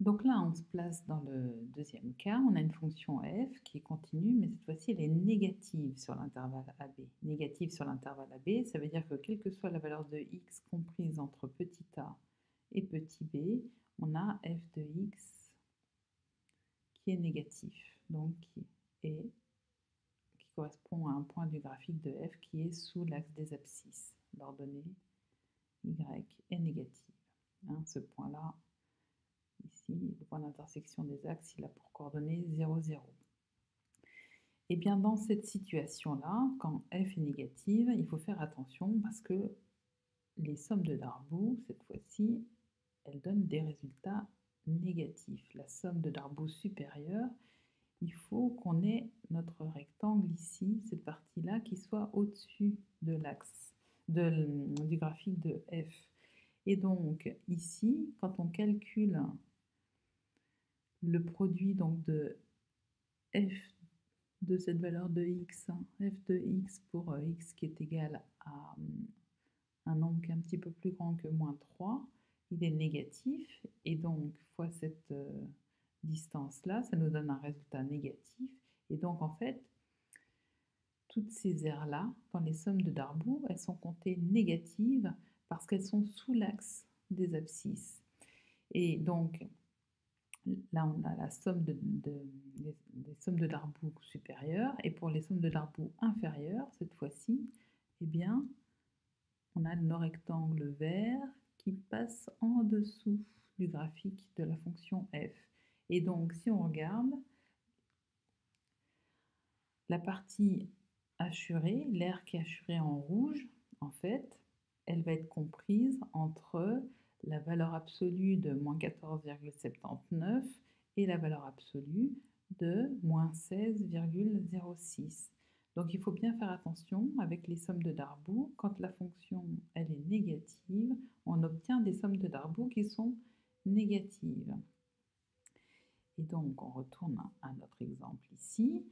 Donc là, on se place dans le deuxième cas. On a une fonction f qui est continue, mais cette fois-ci, elle est négative sur l'intervalle AB. Négative sur l'intervalle AB, ça veut dire que quelle que soit la valeur de x comprise entre petit a et petit b, on a f de x qui est négatif, donc qui correspond à un point du graphique de f qui est sous l'axe des abscisses. L'ordonnée y est négative. Ce point-là, ici, le point d'intersection des axes, il a pour coordonnées 0, 0. Et bien dans cette situation-là, quand f est négative, il faut faire attention parce que les sommes de Darboux, cette fois-ci, elles donnent des résultats négatifs. La somme de Darboux supérieure, il faut qu'on ait notre rectangle ici, cette partie-là, qui soit au-dessus de l'axe du graphique de f. Et donc ici, quand on calcule le produit donc de f de cette valeur de x, f de x pour x qui est égal à un nombre qui est un petit peu plus grand que moins 3, il est négatif, et donc fois cette distance-là, ça nous donne un résultat négatif. Et donc en fait, toutes ces aires-là, dans les sommes de Darboux, elles sont comptées négatives parce qu'elles sont sous l'axe des abscisses. Et donc là, on a la somme des sommes de Darboux supérieures, et pour les sommes de Darboux inférieures, cette fois-ci, eh bien, on a nos rectangles verts qui passent en dessous du graphique de la fonction f. Et donc, si on regarde, la partie hachurée, l'aire qui est hachurée en rouge, en fait, elle va être comprise entre la valeur absolue de moins 14,79 et la valeur absolue de moins 16,06. Donc il faut bien faire attention avec les sommes de Darboux. Quand la fonction elle est négative, on obtient des sommes de Darboux qui sont négatives. Et donc on retourne à notre exemple ici.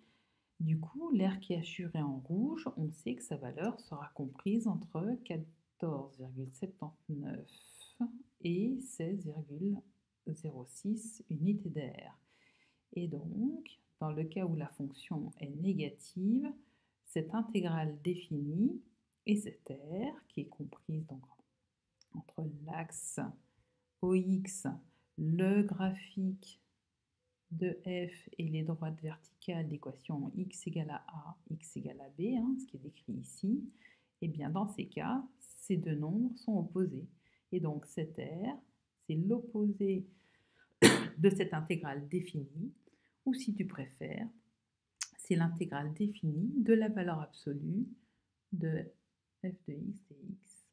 Du coup, l'aire qui est hachurée en rouge, on sait que sa valeur sera comprise entre 14,79 et 16,06 unités d'air. Et donc, dans le cas où la fonction est négative, cette intégrale définie et cette aire, qui est comprise donc entre l'axe OX, le graphique de f et les droites verticales d'équation x égale à a, x égale à b, ce qui est décrit ici, et bien dans ces cas, ces deux nombres sont opposés. Et donc cette r, c'est l'opposé de cette intégrale définie, ou si tu préfères, c'est l'intégrale définie de la valeur absolue de f de x et x